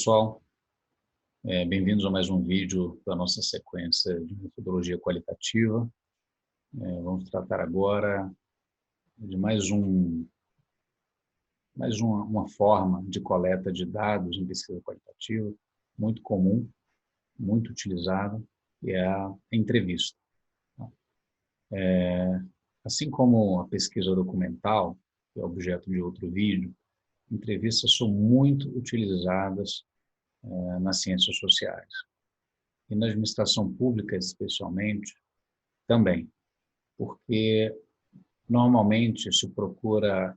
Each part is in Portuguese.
pessoal, bem-vindos a mais um vídeo da nossa sequência de metodologia qualitativa. Vamos tratar agora de uma forma de coleta de dados em pesquisa qualitativa, muito comum, muito utilizada, que é a entrevista. Assim como a pesquisa documental, que é objeto de outro vídeo, entrevistas são muito utilizadas nas ciências sociais. E na administração pública, especialmente, também. Porque, normalmente, se procura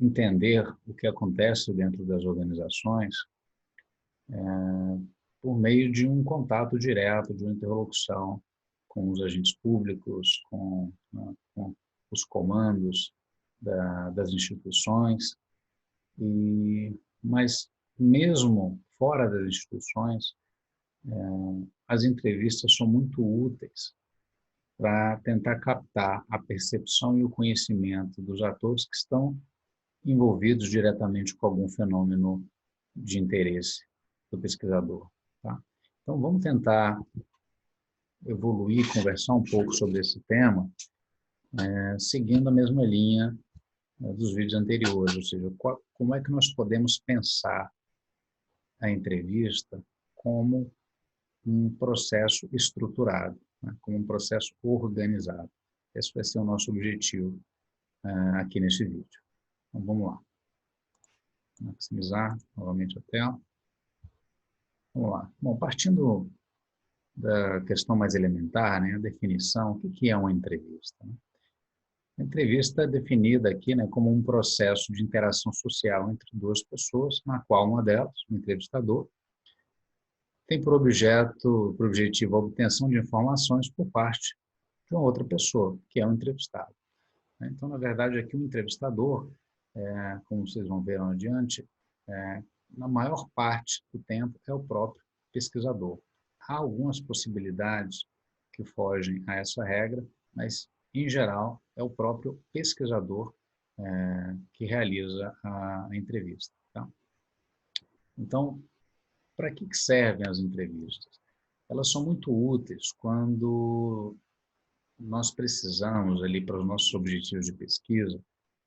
entender o que acontece dentro das organizações por meio de um contato direto, de uma interlocução com os agentes públicos, com os comandos das instituições. Mas, mesmo fora das instituições, as entrevistas são muito úteis para tentar captar a percepção e o conhecimento dos atores que estão envolvidos diretamente com algum fenômeno de interesse do pesquisador. Tá? Então, vamos tentar evoluir, conversar um pouco sobre esse tema, seguindo a mesma linha dos vídeos anteriores, ou seja, como é que nós podemos pensar a entrevista como um processo estruturado, como um processo organizado. Esse vai ser o nosso objetivo aqui nesse vídeo. Então, vamos lá. Maximizar novamente a tela. Vamos lá. Bom, partindo da questão mais elementar, a definição, o que é uma entrevista? A entrevista é definida aqui como um processo de interação social entre duas pessoas, na qual uma delas, o entrevistador, tem por objetivo a obtenção de informações por parte de uma outra pessoa, que é o entrevistado. Então, na verdade, aqui o entrevistador, como vocês vão ver adiante, na maior parte do tempo é o próprio pesquisador. Há algumas possibilidades que fogem a essa regra, mas, em geral, é o próprio pesquisador que realiza a entrevista. Tá? Então, para que servem as entrevistas? Elas são muito úteis quando nós precisamos, ali para os nossos objetivos de pesquisa,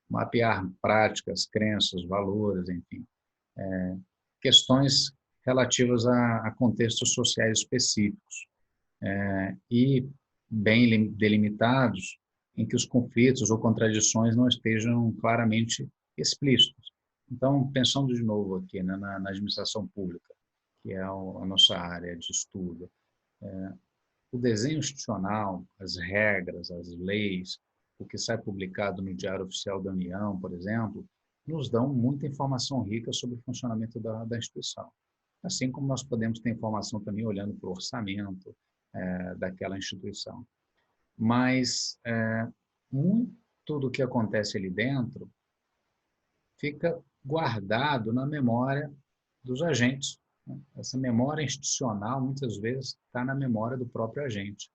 mapear práticas, crenças, valores, enfim, questões relativas a contextos sociais específicos e bem delimitados, em que os conflitos ou contradições não estejam claramente explícitos. Então, pensando de novo aqui na administração pública, que é a nossa área de estudo, o desenho institucional, as regras, as leis, o que sai publicado no Diário Oficial da União, por exemplo, nos dão muita informação rica sobre o funcionamento da instituição. Assim como nós podemos ter informação também olhando para o orçamento daquela instituição. Mas muito do que acontece ali dentro fica guardado na memória dos agentes. Essa memória institucional, muitas vezes, está na memória do próprio agente.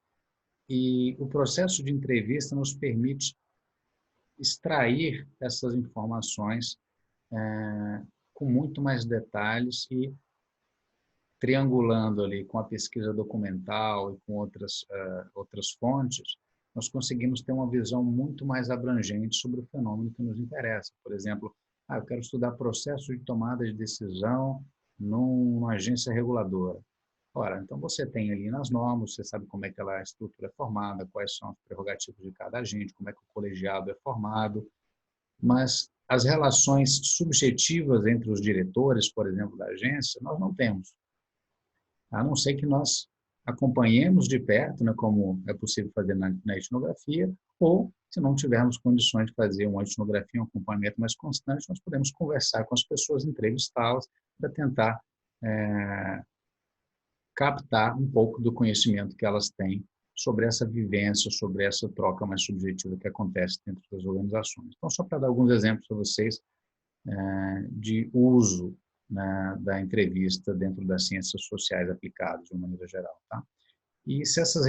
E o processo de entrevista nos permite extrair essas informações com muito mais detalhes e triangulando ali com a pesquisa documental e com outras fontes, nós conseguimos ter uma visão muito mais abrangente sobre o fenômeno que nos interessa. Por exemplo, eu quero estudar processo de tomada de decisão numa agência reguladora. Ora, então você tem ali nas normas, você sabe como é que a estrutura é formada, quais são os prerrogativos de cada agente, como é que o colegiado é formado, mas as relações subjetivas entre os diretores, por exemplo, da agência, nós não temos. A não ser que nós acompanhemos de perto, como é possível fazer na etnografia, ou, se não tivermos condições de fazer uma etnografia, um acompanhamento mais constante, nós podemos conversar com as pessoas, entrevistá-las, para tentar captar um pouco do conhecimento que elas têm sobre essa vivência, sobre essa troca mais subjetiva que acontece dentro das organizações. Então, só para dar alguns exemplos para vocês de uso da entrevista dentro das ciências sociais aplicadas, de uma maneira geral. Tá? E se essas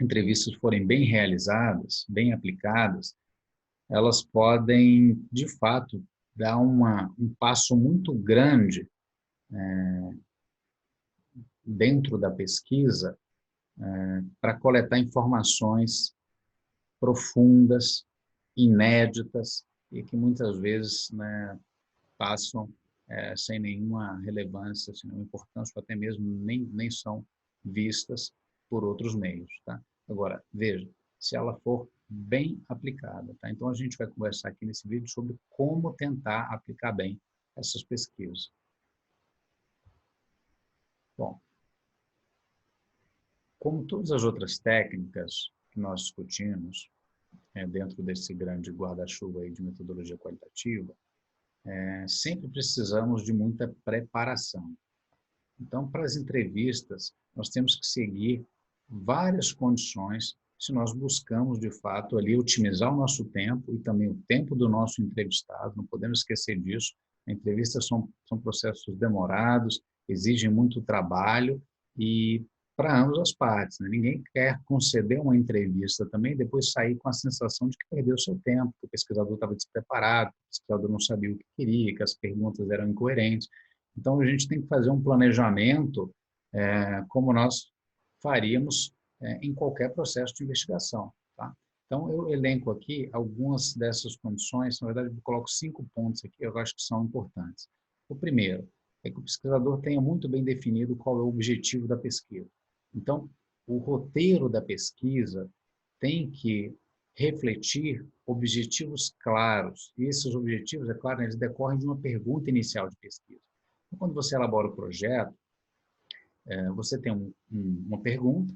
entrevistas forem bem realizadas, bem aplicadas, elas podem, de fato, dá um passo muito grande dentro da pesquisa para coletar informações profundas, inéditas e que muitas vezes, né, passam sem nenhuma relevância, sem nenhuma importância, ou até mesmo nem são vistas por outros meios. Tá? Agora, veja, se ela for bem aplicada. Tá? Então, a gente vai conversar aqui nesse vídeo sobre como tentar aplicar bem essas pesquisas. Bom, como todas as outras técnicas que nós discutimos, dentro desse grande guarda-chuva aí de metodologia qualitativa, sempre precisamos de muita preparação. Então, para as entrevistas, nós temos que seguir várias condições se nós buscamos, de fato, ali otimizar o nosso tempo e também o tempo do nosso entrevistado, não podemos esquecer disso. Entrevistas são processos demorados, exigem muito trabalho e para ambas as partes. Né? Ninguém quer conceder uma entrevista também e depois sair com a sensação de que perdeu seu tempo, que o pesquisador estava despreparado, que o pesquisador não sabia o que queria, que as perguntas eram incoerentes. Então, a gente tem que fazer um planejamento como nós faríamos em qualquer processo de investigação. Tá? Então, eu elenco aqui algumas dessas condições, na verdade, eu coloco 5 pontos aqui, eu acho que são importantes. O primeiro é que o pesquisador tenha muito bem definido qual é o objetivo da pesquisa. Então, o roteiro da pesquisa tem que refletir objetivos claros. E esses objetivos, é claro, eles decorrem de uma pergunta inicial de pesquisa. Então, quando você elabora o projeto, você tem uma pergunta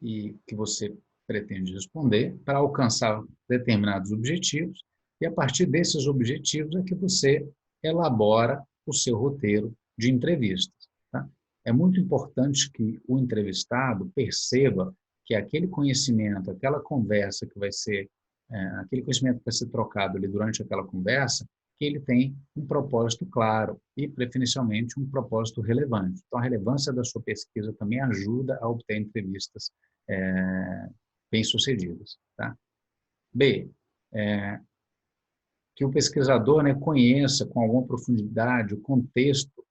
e que você pretende responder para alcançar determinados objetivos, e a partir desses objetivos é que você elabora o seu roteiro de entrevistas. Tá? É muito importante que o entrevistado perceba que aquele conhecimento, aquela conversa que vai ser, aquele conhecimento que vai ser trocado ali durante aquela conversa, que ele tem um propósito claro e, preferencialmente, um propósito relevante. Então, a relevância da sua pesquisa também ajuda a obter entrevistas bem-sucedidas. Tá? B, que o pesquisador, né, conheça com alguma profundidade o contexto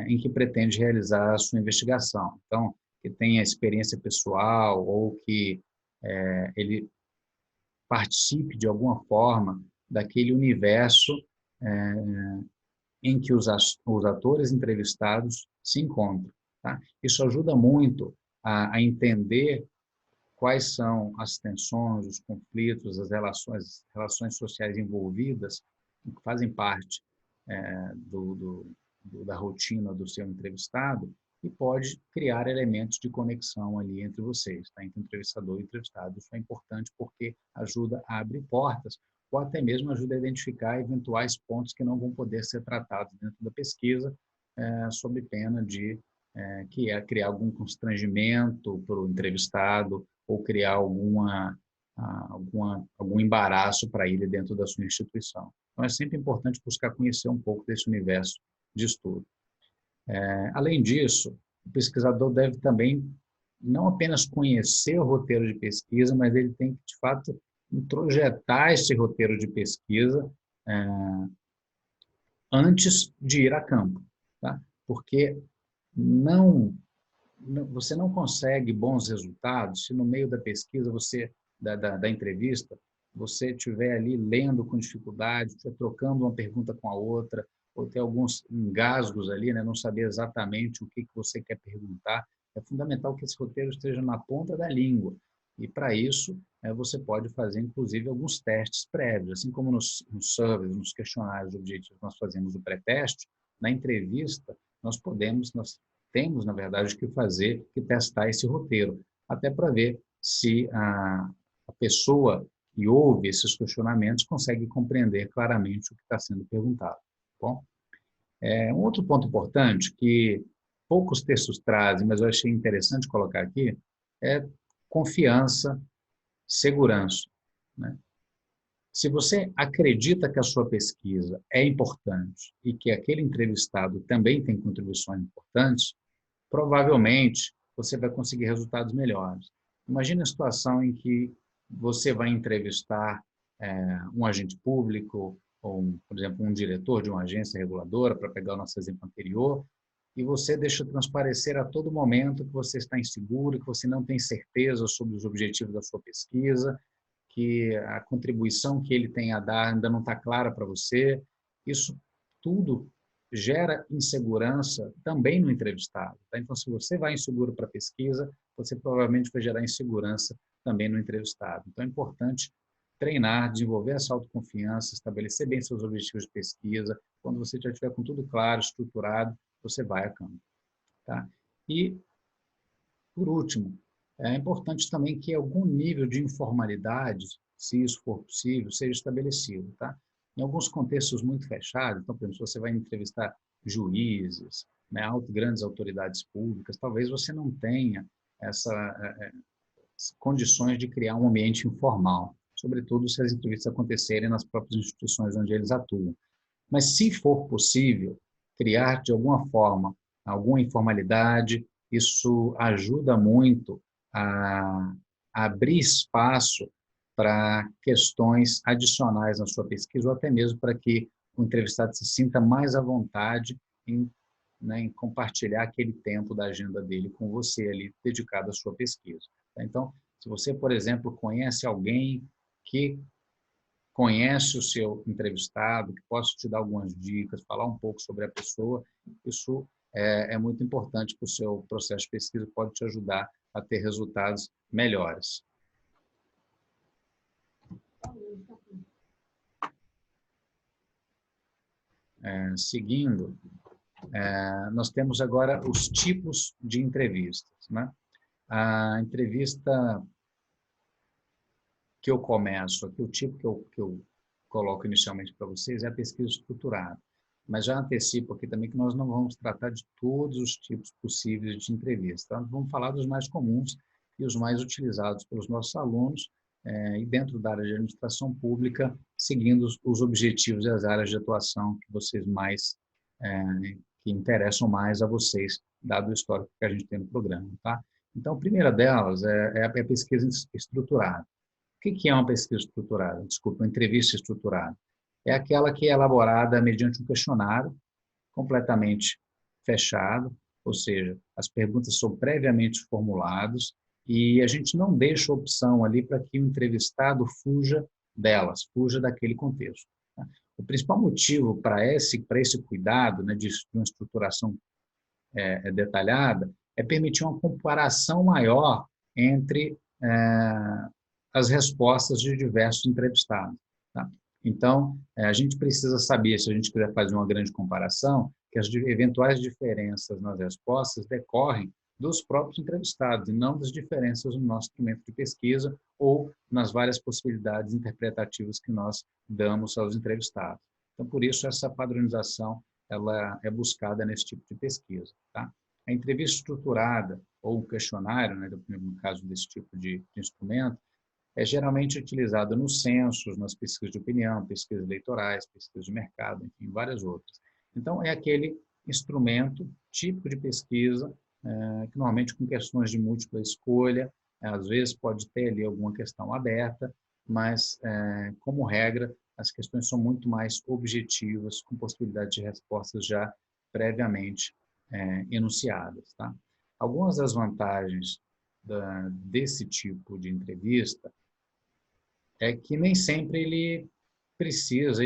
em que pretende realizar a sua investigação. Então, que tenha experiência pessoal ou que ele participe de alguma forma daquele universo em que os atores entrevistados se encontram. Tá? Isso ajuda muito a entender quais são as tensões, os conflitos, as relações sociais envolvidas, que fazem parte da rotina do seu entrevistado, e pode criar elementos de conexão ali entre vocês, tá? Entre entrevistador e entrevistado. Isso é importante porque ajuda a abrir portas, ou até mesmo ajuda a identificar eventuais pontos que não vão poder ser tratados dentro da pesquisa, sob pena de criar algum constrangimento para o entrevistado ou criar algum embaraço para ele dentro da sua instituição. Então, é sempre importante buscar conhecer um pouco desse universo de estudo. Além disso, o pesquisador deve também não apenas conhecer o roteiro de pesquisa, mas ele tem que, de fato, introjetar esse roteiro de pesquisa antes de ir a campo. Tá? Porque você não consegue bons resultados se no meio da pesquisa, da entrevista, você estiver ali lendo com dificuldade, estiver trocando uma pergunta com a outra, ou ter alguns engasgos ali, né? Não saber exatamente o que você quer perguntar. É fundamental que esse roteiro esteja na ponta da língua. E, para isso, você pode fazer, inclusive, alguns testes prévios. Assim como nos surveys, nos questionários objetivos, nós fazemos o pré-teste, na entrevista, nós temos, na verdade, que testar esse roteiro, até para ver se a pessoa que ouve esses questionamentos consegue compreender claramente o que está sendo perguntado. Bom, um outro ponto importante que poucos textos trazem, mas eu achei interessante colocar aqui, é confiança, segurança. Né? Se você acredita que a sua pesquisa é importante e que aquele entrevistado também tem contribuições importantes, provavelmente você vai conseguir resultados melhores. Imagine a situação em que você vai entrevistar um agente público ou, por exemplo, um diretor de uma agência reguladora, para pegar o nosso exemplo anterior, e você deixa transparecer a todo momento que você está inseguro, que você não tem certeza sobre os objetivos da sua pesquisa, que a contribuição que ele tem a dar ainda não está clara para você. Isso tudo gera insegurança também no entrevistado. Tá? Então, se você vai inseguro para a pesquisa, você provavelmente vai gerar insegurança também no entrevistado. Então, é importante treinar, desenvolver essa autoconfiança, estabelecer bem seus objetivos de pesquisa. Quando você já estiver com tudo claro, estruturado, você vai a campo. Tá? E, por último, é importante também que algum nível de informalidade, se isso for possível, seja estabelecido. Tá? Em alguns contextos muito fechados, então, por exemplo, se você vai entrevistar juízes, né, grandes autoridades públicas, talvez você não tenha essas condições de criar um ambiente informal, sobretudo se as entrevistas acontecerem nas próprias instituições onde eles atuam. Mas, se for possível, criar, de alguma forma, alguma informalidade, isso ajuda muito a abrir espaço para questões adicionais na sua pesquisa, ou até mesmo para que o entrevistado se sinta mais à vontade em, né, em compartilhar aquele tempo da agenda dele com você ali, dedicado à sua pesquisa. Então, se você, por exemplo, conhece alguém que conhece o seu entrevistado, que possa te dar algumas dicas, falar um pouco sobre a pessoa, isso é muito importante para o seu processo de pesquisa, pode te ajudar a ter resultados melhores. Seguindo, nós temos agora os tipos de entrevistas. Né? A entrevista que eu começo aqui, o tipo que eu coloco inicialmente para vocês é a pesquisa estruturada. Mas já antecipo aqui também que nós não vamos tratar de todos os tipos possíveis de entrevista. Tá? Vamos falar dos mais comuns e os mais utilizados pelos nossos alunos e dentro da área de administração pública, seguindo os objetivos e as áreas de atuação que vocês mais, que interessam mais a vocês, dado o histórico que a gente tem no programa. Tá? Então, a primeira delas é a pesquisa estruturada. O que é uma pesquisa estruturada? Desculpa, uma entrevista estruturada. É aquela que é elaborada mediante um questionário completamente fechado, ou seja, as perguntas são previamente formuladas e a gente não deixa opção ali para que o entrevistado fuja delas, fuja daquele contexto. Tá? O principal motivo para esse cuidado, né, de uma estruturação detalhada é permitir uma comparação maior entre as respostas de diversos entrevistados. Tá? Então, a gente precisa saber, se a gente quiser fazer uma grande comparação, que as eventuais diferenças nas respostas decorrem dos próprios entrevistados e não das diferenças no nosso instrumento de pesquisa ou nas várias possibilidades interpretativas que nós damos aos entrevistados. Então, por isso, essa padronização ela é buscada nesse tipo de pesquisa. Tá? A entrevista estruturada ou um questionário, né, no caso desse tipo de instrumento, é geralmente utilizado nos censos, nas pesquisas de opinião, pesquisas eleitorais, pesquisas de mercado, enfim, várias outras. Então, é aquele instrumento típico de pesquisa, que normalmente com questões de múltipla escolha, às vezes pode ter ali alguma questão aberta, mas, como regra, as questões são muito mais objetivas, com possibilidade de respostas já previamente enunciadas. Tá? Algumas das vantagens desse tipo de entrevista é que nem sempre ele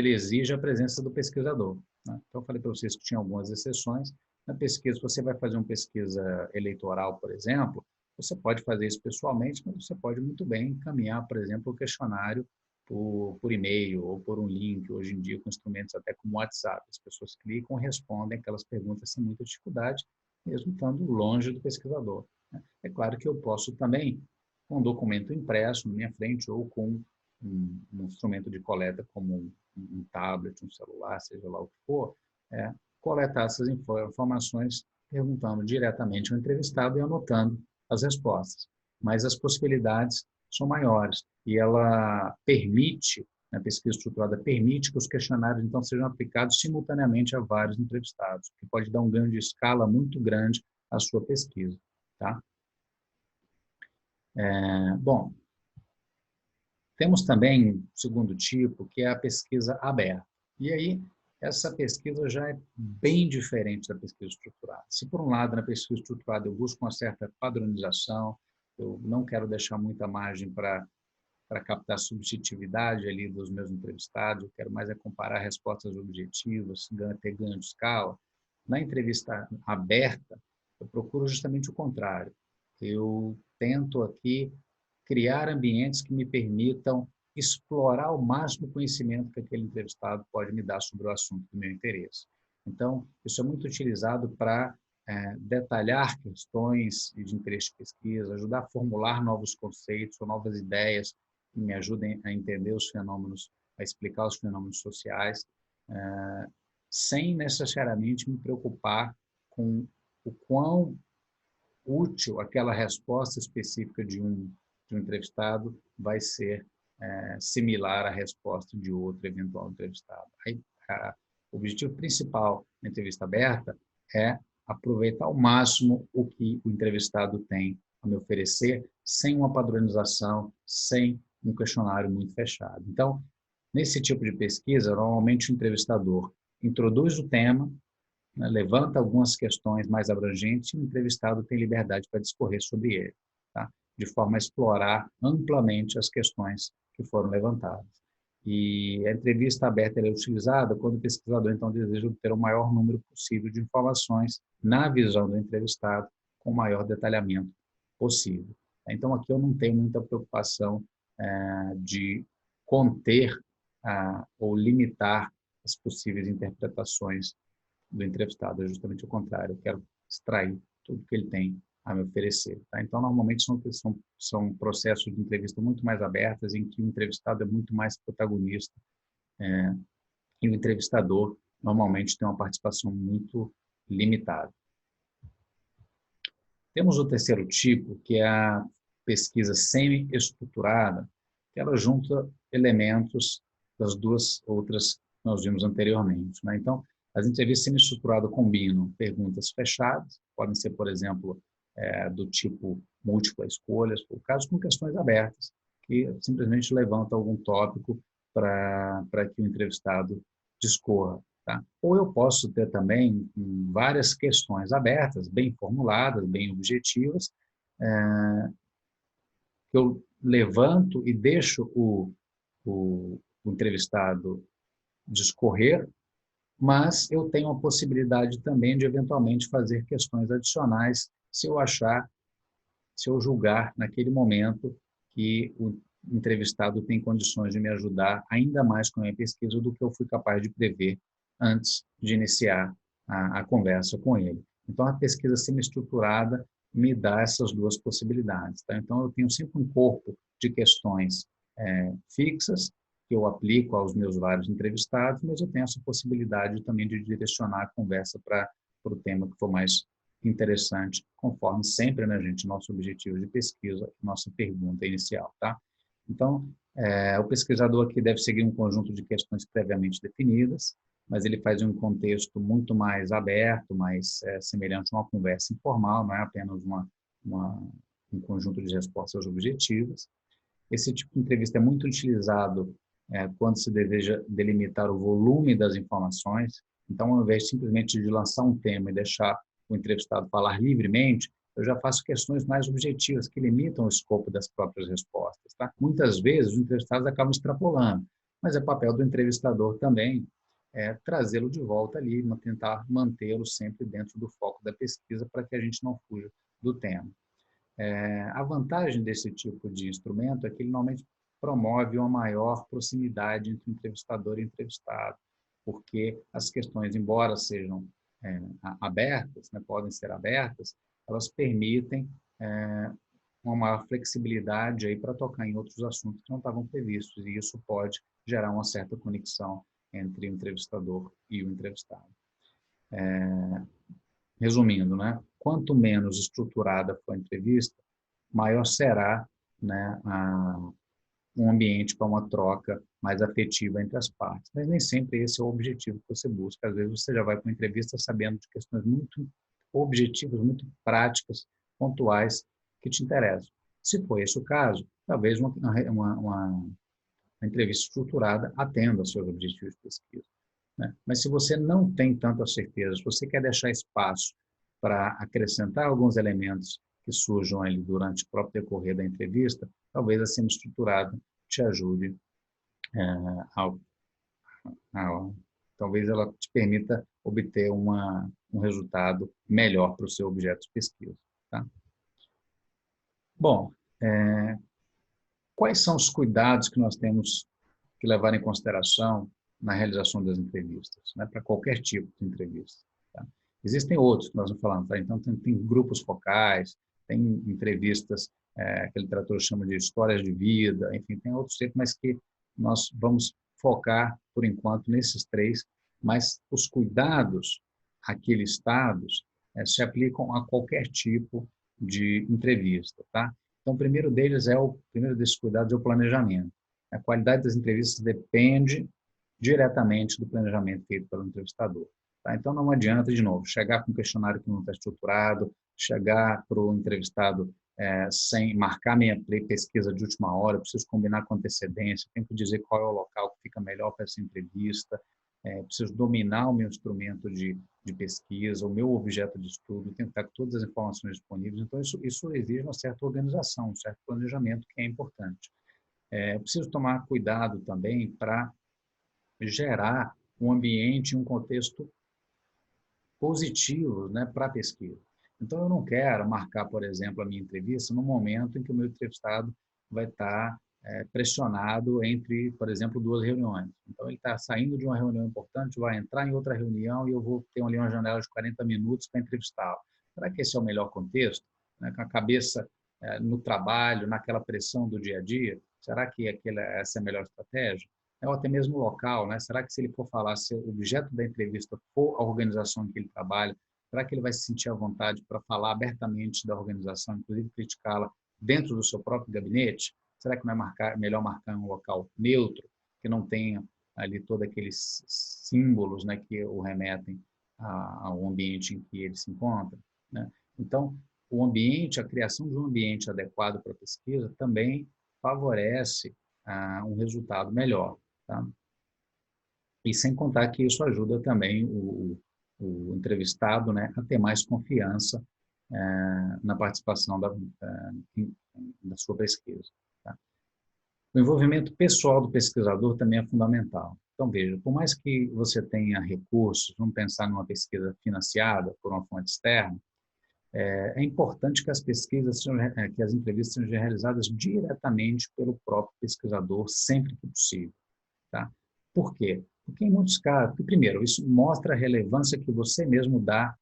exige a presença do pesquisador. Né? Então, eu falei para vocês que tinha algumas exceções. Na pesquisa, se você vai fazer uma pesquisa eleitoral, por exemplo, você pode fazer isso pessoalmente, mas você pode muito bem encaminhar, por exemplo, o questionário por e-mail ou por um link, hoje em dia com instrumentos até como o WhatsApp. As pessoas clicam e respondem aquelas perguntas sem muita dificuldade, mesmo estando longe do pesquisador. Né? É claro que eu posso também, com um documento impresso na minha frente ou com um instrumento de coleta como um tablet, um celular, seja lá o que for, coletar essas informações perguntando diretamente ao entrevistado e anotando as respostas. Mas as possibilidades são maiores e ela permite, a pesquisa estruturada permite que os questionários então sejam aplicados simultaneamente a vários entrevistados, que pode dar um ganho de escala muito grande à sua pesquisa. Tá? Bom, temos também o segundo tipo, que é a pesquisa aberta. E aí, essa pesquisa já é bem diferente da pesquisa estruturada. Se, por um lado, na pesquisa estruturada eu busco uma certa padronização, eu não quero deixar muita margem para captar subjetividade ali dos meus entrevistados, eu quero mais é comparar respostas objetivas, ter ganho de escala. Na entrevista aberta, eu procuro justamente o contrário. Eu tento aqui criar ambientes que me permitam explorar ao máximo o conhecimento que aquele entrevistado pode me dar sobre o assunto do meu interesse. Então, isso é muito utilizado para detalhar questões de interesse de pesquisa, ajudar a formular novos conceitos ou novas ideias que me ajudem a entender os fenômenos, a explicar os fenômenos sociais, sem necessariamente me preocupar com o quão útil aquela resposta específica de um entrevistado vai ser similar à resposta de outro eventual entrevistado. Aí, o objetivo principal da entrevista aberta é aproveitar ao máximo o que o entrevistado tem a me oferecer, sem uma padronização, sem um questionário muito fechado. Então, nesse tipo de pesquisa, normalmente o entrevistador introduz o tema, né, levanta algumas questões mais abrangentes e o entrevistado tem liberdade para discorrer sobre ele, tá? De forma a explorar amplamente as questões que foram levantadas. E a entrevista aberta é utilizada quando o pesquisador, então, deseja obter o maior número possível de informações na visão do entrevistado, com o maior detalhamento possível. Então, aqui eu não tenho muita preocupação de conter ou limitar as possíveis interpretações do entrevistado, é justamente o contrário, eu quero extrair tudo que ele tem a me oferecer. Tá? Então, normalmente são processos de entrevista muito mais abertas, em que o entrevistado é muito mais protagonista e o entrevistador normalmente tem uma participação muito limitada. Temos o terceiro tipo, que é a pesquisa semi-estruturada, que ela junta elementos das duas outras que nós vimos anteriormente. Né? Então, as entrevistas semi-estruturadas combinam perguntas fechadas, podem ser, por exemplo, do tipo múltipla escolha, por caso, com questões abertas, que simplesmente levantam algum tópico para que o entrevistado discorra. Tá? Ou eu posso ter também várias questões abertas, bem formuladas, bem objetivas, que eu levanto e deixo o entrevistado discorrer, mas eu tenho a possibilidade também de, eventualmente, fazer questões adicionais se eu achar, se eu julgar naquele momento que o entrevistado tem condições de me ajudar ainda mais com a minha pesquisa do que eu fui capaz de prever antes de iniciar a conversa com ele. Então, a pesquisa semi-estruturada me dá essas duas possibilidades. Tá? Então, eu tenho sempre um corpo de questões fixas, que eu aplico aos meus vários entrevistados, mas eu tenho essa possibilidade também de direcionar a conversa para o tema que for mais interessante, conforme sempre, né, gente, nosso objetivo de pesquisa, nossa pergunta inicial, tá? Então, o pesquisador aqui deve seguir um conjunto de questões previamente definidas, mas ele faz em um contexto muito mais aberto, mais semelhante a uma conversa informal, não é apenas um conjunto de respostas objetivas. Esse tipo de entrevista é muito utilizado quando se deseja delimitar o volume das informações. Então, ao invés simplesmente de lançar um tema e deixar o entrevistado falar livremente, eu já faço questões mais objetivas, que limitam o escopo das próprias respostas. Tá? Muitas vezes, os entrevistados acabam extrapolando, mas é papel do entrevistador também trazê-lo de volta ali, tentar mantê-lo sempre dentro do foco da pesquisa para que a gente não fuja do tema. A vantagem desse tipo de instrumento é que ele normalmente promove uma maior proximidade entre o entrevistador e o entrevistado, porque as questões, embora sejam abertas, né, podem ser abertas, elas permitem uma maior flexibilidade aí para tocar em outros assuntos que não estavam previstos, e isso pode gerar uma certa conexão entre o entrevistador e o entrevistado. Resumindo, né, quanto menos estruturada for a entrevista, maior será, né, um ambiente para uma troca mais afetiva entre as partes. Mas nem sempre esse é o objetivo que você busca. Às vezes você já vai para uma entrevista sabendo de questões muito objetivas, muito práticas, pontuais, que te interessam. Se for esse o caso, talvez uma entrevista estruturada atenda aos seus objetivos de pesquisa. né? Mas se você não tem tanta certeza, se você quer deixar espaço para acrescentar alguns elementos que surjam ali durante o próprio decorrer da entrevista, talvez a semi-estruturada te ajude ao, talvez ela te permita obter um resultado melhor para o seu objeto de pesquisa. Tá? Bom, quais são os cuidados que nós temos que levar em consideração na realização das entrevistas, né, para qualquer tipo de entrevista? Tá? Existem outros que nós não falamos, tá? Então tem grupos focais, tem entrevistas que a literatura chama de histórias de vida, enfim, tem outros tipos, mas que nós vamos focar, por enquanto, nesses três, mas os cuidados aqui listados se aplicam a qualquer tipo de entrevista, tá? Então, primeiro desses cuidados é o planejamento. A qualidade das entrevistas depende diretamente do planejamento feito pelo entrevistador. Tá? Então, não adianta, de novo, chegar com um questionário que não está estruturado, chegar para o entrevistado sem marcar minha pesquisa de última hora, eu preciso combinar com antecedência, tenho que dizer qual é o local que fica melhor para essa entrevista, preciso dominar o meu instrumento de pesquisa, o meu objeto de estudo, tenho que estar com todas as informações disponíveis. Então, isso exige uma certa organização, um certo planejamento que é importante. Preciso tomar cuidado também para gerar um ambiente, um contexto positivo, né, para a pesquisa. Então, eu não quero marcar, por exemplo, a minha entrevista no momento em que o meu entrevistado vai estar pressionado entre, por exemplo, duas reuniões. Então, ele está saindo de uma reunião importante, vai entrar em outra reunião e eu vou ter ali uma janela de 40 minutos para entrevistá-lo. Será que esse é o melhor contexto? Né, com a cabeça no trabalho, naquela pressão do dia a dia? Será que essa é a melhor estratégia? Ou até mesmo o local, né? Será que se ele for falar, se o objeto da entrevista for a organização em que ele trabalha, será que ele vai se sentir à vontade para falar abertamente da organização, inclusive criticá-la dentro do seu próprio gabinete? Será que não é melhor marcar um local neutro, que não tenha ali todos aqueles símbolos, né, que o remetem ao ambiente em que ele se encontra, né? Então, o ambiente, a criação de um ambiente adequado para a pesquisa também favorece um resultado melhor. Tá? E sem contar que isso ajuda também o entrevistado, né, a ter mais confiança na participação da sua pesquisa. Tá? O envolvimento pessoal do pesquisador também é fundamental. Então, veja, por mais que você tenha recursos, vamos pensar numa pesquisa financiada por uma fonte externa, é importante que as pesquisas, que as entrevistas sejam realizadas diretamente pelo próprio pesquisador, sempre que possível. Tá? Por quê? Porque em muitos casos, primeiro, isso mostra a relevância que você mesmo dá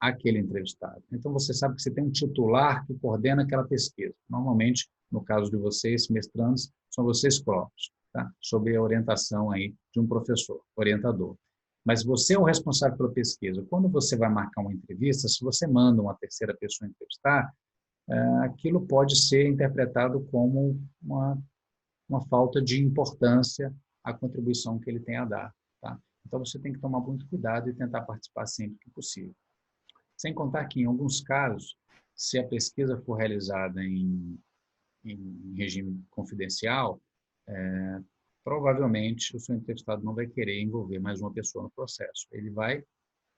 àquele entrevistado. Então, você sabe que você tem um titular que coordena aquela pesquisa. Normalmente, no caso de vocês, mestrandos, são vocês próprios, tá? Sob a orientação aí de um professor, orientador. Mas você é o responsável pela pesquisa. Quando você vai marcar uma entrevista, se você manda uma terceira pessoa entrevistar, aquilo pode ser interpretado como uma falta de importância à contribuição que ele tem a dar. Tá? Então, você tem que tomar muito cuidado e tentar participar sempre que possível. Sem contar que, em alguns casos, se a pesquisa for realizada em regime confidencial, provavelmente o seu entrevistado não vai querer envolver mais uma pessoa no processo. Ele vai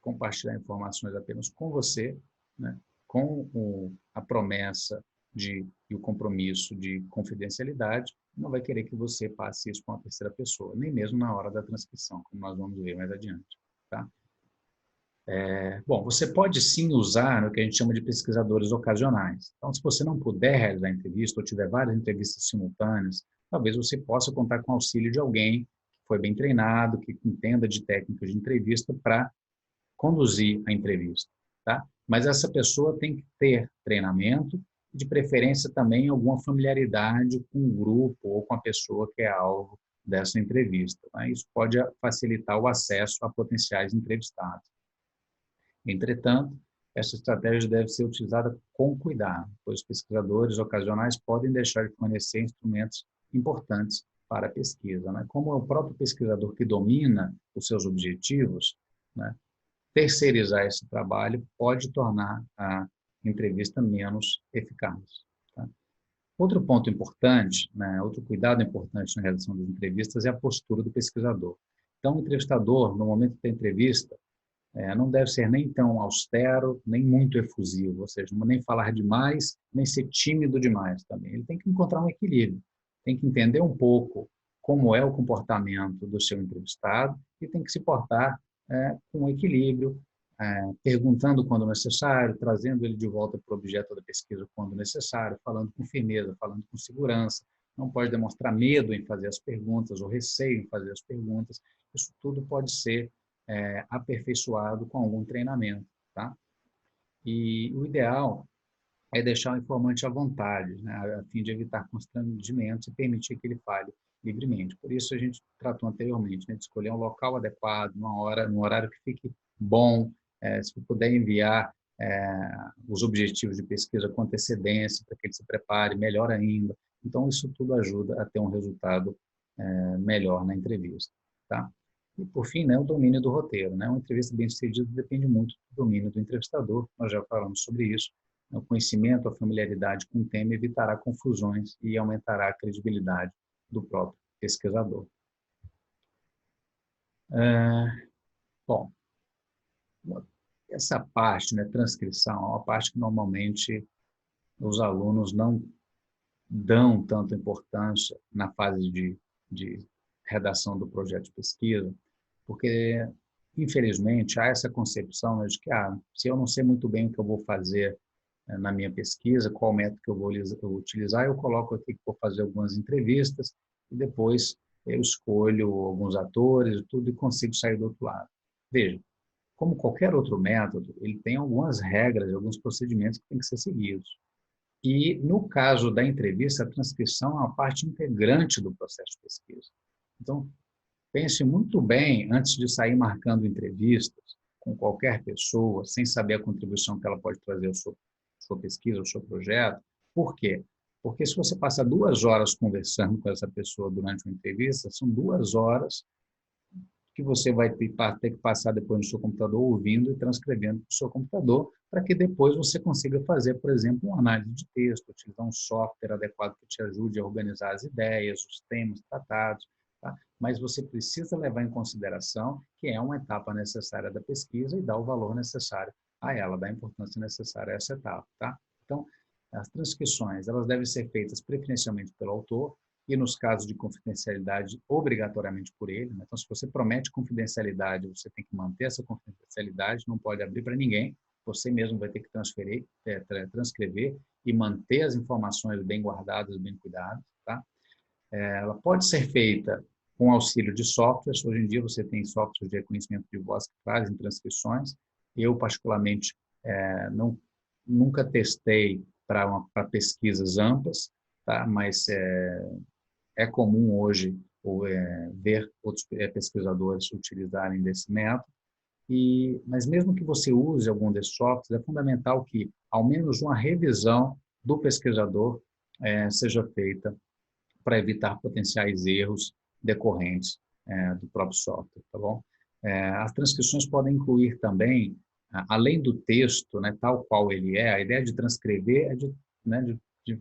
compartilhar informações apenas com você, né, com a promessa e o compromisso de confidencialidade, não vai querer que você passe isso para uma terceira pessoa, nem mesmo na hora da transcrição, como nós vamos ver mais adiante. Tá? Bom, você pode sim usar o que a gente chama de pesquisadores ocasionais. Então, se você não puder realizar a entrevista ou tiver várias entrevistas simultâneas, talvez você possa contar com o auxílio de alguém que foi bem treinado, que entenda de técnicas de entrevista para conduzir a entrevista. Tá? Mas essa pessoa tem que ter treinamento, de preferência também alguma familiaridade com o grupo ou com a pessoa que é alvo dessa entrevista. Tá? Isso pode facilitar o acesso a potenciais entrevistados. Entretanto, essa estratégia deve ser utilizada com cuidado, pois os pesquisadores ocasionais podem deixar de fornecer instrumentos importantes para a pesquisa. Né? Como é o próprio pesquisador que domina os seus objetivos, né, terceirizar esse trabalho pode tornar a entrevista menos eficaz. Tá? Outro ponto importante, né, outro cuidado importante na realização das entrevistas é a postura do pesquisador. Então, o entrevistador, no momento da entrevista, não deve ser nem tão austero, nem muito efusivo, ou seja, nem falar demais, nem ser tímido demais também. Ele tem que encontrar um equilíbrio, tem que entender um pouco como é o comportamento do seu entrevistado e tem que se portar com equilíbrio, perguntando quando necessário, trazendo ele de volta para o objeto da pesquisa quando necessário, falando com firmeza, falando com segurança. Não pode demonstrar medo em fazer as perguntas ou receio em fazer as perguntas. Isso tudo pode ser aperfeiçoado com algum treinamento, tá? E o ideal é deixar o informante à vontade, né, a fim de evitar constrangimentos e permitir que ele fale livremente. Por isso a gente tratou anteriormente, né, de escolher um local adequado, uma hora, um horário que fique bom, se puder enviar os objetivos de pesquisa com antecedência para que ele se prepare, melhor ainda. Então isso tudo ajuda a ter um resultado melhor na entrevista, tá? E, por fim, né, o domínio do roteiro. Né? Uma entrevista bem-sucedida depende muito do domínio do entrevistador, nós já falamos sobre isso. O conhecimento, a familiaridade com o tema evitará confusões e aumentará a credibilidade do próprio pesquisador. Bom, essa parte, né, transcrição, é uma parte que normalmente os alunos não dão tanta importância na fase de redação do projeto de pesquisa, porque, infelizmente, há essa concepção, né, de que se eu não sei muito bem o que eu vou fazer na minha pesquisa, qual método que eu vou utilizar, eu coloco aqui que vou fazer algumas entrevistas e depois eu escolho alguns atores e tudo e consigo sair do outro lado. Veja, como qualquer outro método, ele tem algumas regras, alguns procedimentos que têm que ser seguidos. E, no caso da entrevista, a transcrição é uma parte integrante do processo de pesquisa. Então, pense muito bem antes de sair marcando entrevistas com qualquer pessoa, sem saber a contribuição que ela pode trazer à sua pesquisa, ao seu projeto. Por quê? Porque se você passa 2 horas conversando com essa pessoa durante uma entrevista, são 2 horas que você vai ter que passar depois no seu computador ouvindo e transcrevendo para o seu computador, para que depois você consiga fazer, por exemplo, uma análise de texto, utilizar um software adequado que te ajude a organizar as ideias, os temas tratados, tá? Mas você precisa levar em consideração que é uma etapa necessária da pesquisa e dar o valor necessário a ela, dar a importância necessária a essa etapa, tá? Então, as transcrições, elas devem ser feitas preferencialmente pelo autor, e nos casos de confidencialidade, obrigatoriamente por ele. Então, se você promete confidencialidade, você tem que manter essa confidencialidade, não pode abrir para ninguém, você mesmo vai ter que transcrever e manter as informações bem guardadas, bem cuidadas. Tá? Ela pode ser feita com auxílio de softwares. Hoje em dia você tem softwares de reconhecimento de voz que fazem transcrições. Eu, particularmente, nunca testei para pesquisas amplas, tá? Mas é comum hoje ver outros pesquisadores utilizarem desse método. Mas mesmo que você use algum desses softwares, é fundamental que, ao menos, uma revisão do pesquisador seja feita para evitar potenciais erros decorrentes do próprio software, tá bom? As transcrições podem incluir também, além do texto, né, tal qual ele é, a ideia de transcrever é de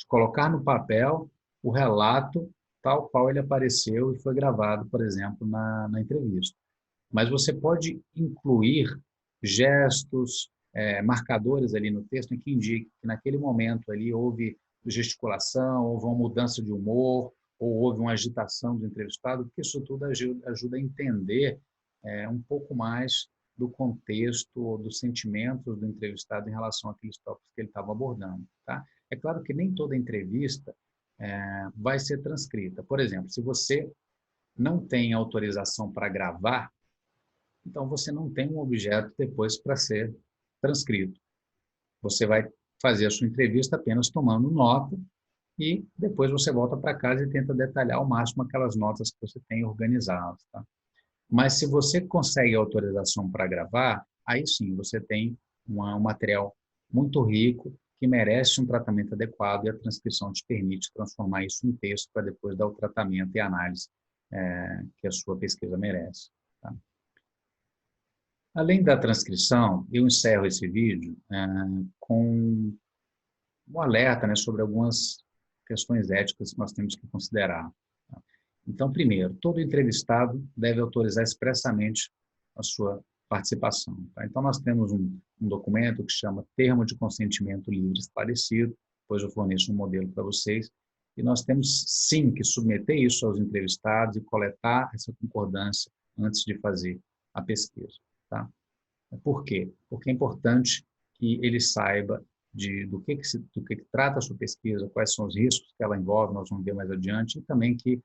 colocar no papel o relato tal qual ele apareceu e foi gravado, por exemplo, na entrevista. Mas você pode incluir gestos, marcadores ali no texto em que indique que naquele momento ali houve gesticulação, houve uma mudança de humor, ou houve uma agitação do entrevistado, porque isso tudo ajuda a entender um pouco mais do contexto, dos sentimentos do entrevistado em relação àqueles tópicos que ele estava abordando. Tá? É claro que nem toda entrevista vai ser transcrita. Por exemplo, se você não tem autorização para gravar, então você não tem um objeto depois para ser transcrito. Você vai fazer a sua entrevista apenas tomando nota e depois você volta para casa e tenta detalhar ao máximo aquelas notas que você tem organizadas. Tá? Mas se você consegue autorização para gravar, aí sim você tem um material muito rico que merece um tratamento adequado e a transcrição te permite transformar isso em texto para depois dar o tratamento e análise que a sua pesquisa merece. Tá? Além da transcrição, eu encerro esse vídeo com um alerta, né, sobre algumas questões éticas que nós temos que considerar. Tá? Então, primeiro, todo entrevistado deve autorizar expressamente a sua participação. Tá? Então, nós temos um documento que chama Termo de Consentimento Livre Esclarecido, depois eu forneço um modelo para vocês, e nós temos, sim, que submeter isso aos entrevistados e coletar essa concordância antes de fazer a pesquisa. Tá? Por quê? Porque é importante que ele saiba do que trata a sua pesquisa, quais são os riscos que ela envolve, nós vamos ver mais adiante, e também que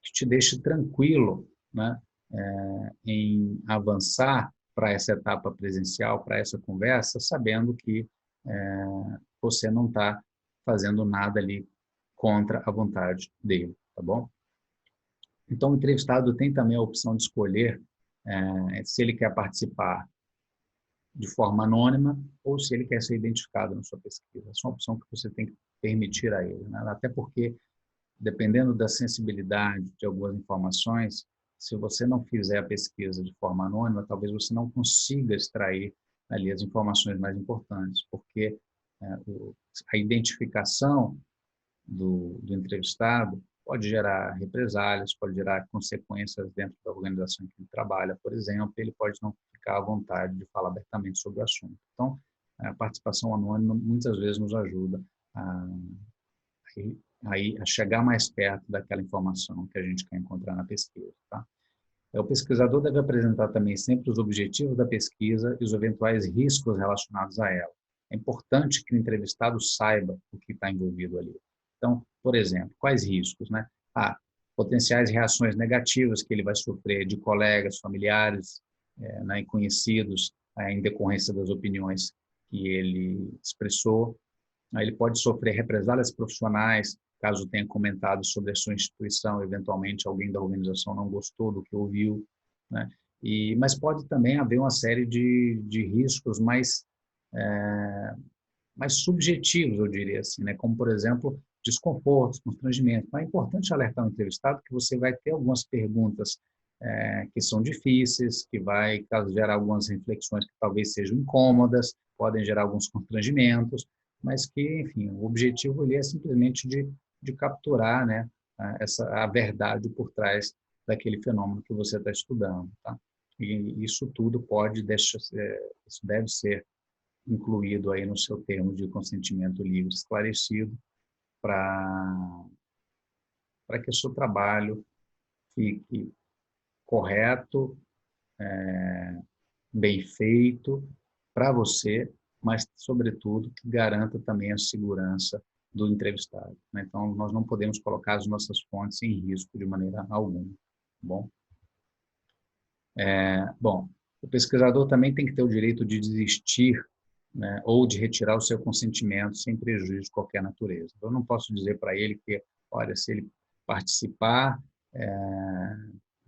te deixe tranquilo, né, em avançar para essa etapa presencial, para essa conversa, sabendo que você não está fazendo nada ali contra a vontade dele, tá bom? Então, o entrevistado tem também a opção de escolher se ele quer participar de forma anônima ou se ele quer ser identificado na sua pesquisa. Essa é uma opção que você tem que permitir a ele, né? Até porque, dependendo da sensibilidade de algumas informações, se você não fizer a pesquisa de forma anônima, talvez você não consiga extrair ali as informações mais importantes, porque a identificação do entrevistado pode gerar represálias, pode gerar consequências dentro da organização em que ele trabalha, por exemplo, ele pode não ficar à vontade de falar abertamente sobre o assunto. Então, a participação anônima muitas vezes nos ajuda a chegar mais perto daquela informação que a gente quer encontrar na pesquisa. Tá? O pesquisador deve apresentar também sempre os objetivos da pesquisa e os eventuais riscos relacionados a ela. É importante que o entrevistado saiba o que está envolvido ali. Então, por exemplo, quais riscos, né? Potenciais reações negativas que ele vai sofrer de colegas, familiares, né, e conhecidos, em decorrência das opiniões que ele expressou. Ele pode sofrer represálias profissionais, caso tenha comentado sobre a sua instituição, eventualmente alguém da organização não gostou do que ouviu, né? Mas pode também haver uma série de riscos mais subjetivos, eu diria assim, né? Como, por exemplo, desconfortos, constrangimentos. Então, é importante alertar o entrevistado que você vai ter algumas perguntas que são difíceis, que vai gerar algumas reflexões que talvez sejam incômodas, podem gerar alguns constrangimentos, mas que, enfim, o objetivo ali é simplesmente de capturar, né, a verdade por trás daquele fenômeno que você está estudando. Tá? E isso tudo isso deve ser incluído aí no seu termo de consentimento livre esclarecido para que o seu trabalho fique correto, bem feito para você, mas, sobretudo, que garanta também a segurança do entrevistado. Né? Então, nós não podemos colocar as nossas fontes em risco de maneira alguma. Bom? Bom, o pesquisador também tem que ter o direito de desistir, né, ou de retirar o seu consentimento sem prejuízo de qualquer natureza. Então, eu não posso dizer para ele que, olha, se ele participar,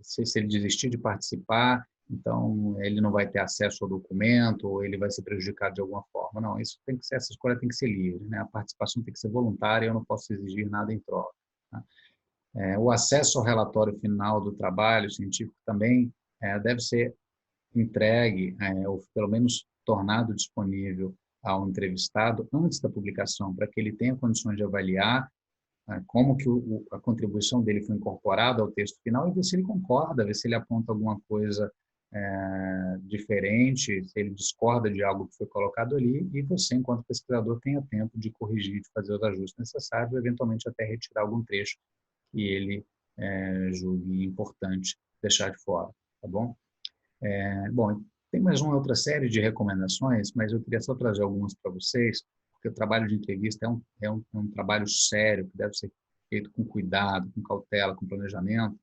se ele desistir de participar, então ele não vai ter acesso ao documento ou ele vai ser prejudicado de alguma forma. Não, essa escolha tem que ser livre, né? A participação tem que ser voluntária, eu não posso exigir nada em troca. Tá? O acesso ao relatório final do trabalho científico também deve ser entregue, ou pelo menos tornado disponível ao entrevistado antes da publicação, para que ele tenha condições de avaliar como que a contribuição dele foi incorporada ao texto final e ver se ele concorda, ver se ele aponta alguma coisa diferente, se ele discorda de algo que foi colocado ali, e você, enquanto pesquisador, tenha tempo de corrigir, de fazer os ajustes necessários, eventualmente até retirar algum trecho que ele julgue importante deixar de fora, tá bom? Bom, tem mais uma outra série de recomendações, mas eu queria só trazer algumas para vocês, porque o trabalho de entrevista é um trabalho sério, que deve ser feito com cuidado, com cautela, com planejamento,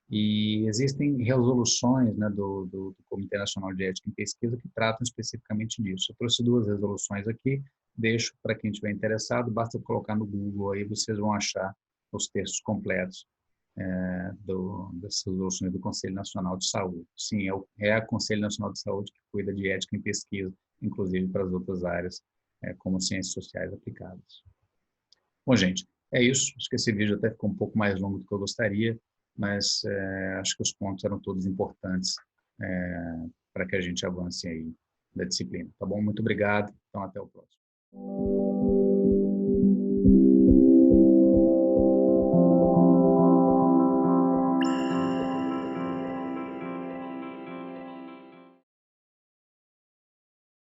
e existem resoluções, né, do Comitê Nacional de Ética em Pesquisa que tratam especificamente disso. Eu trouxe duas resoluções aqui, deixo para quem estiver interessado, basta colocar no Google, aí vocês vão achar os textos completos das resoluções do Conselho Nacional de Saúde. Sim, é o Conselho Nacional de Saúde que cuida de ética em pesquisa, inclusive para as outras áreas, como ciências sociais aplicadas. Bom, gente, é isso. Acho que esse vídeo até ficou um pouco mais longo do que eu gostaria, mas acho que os pontos eram todos importantes para que a gente avance aí da disciplina. Tá bom? Muito obrigado. Então, até o próximo.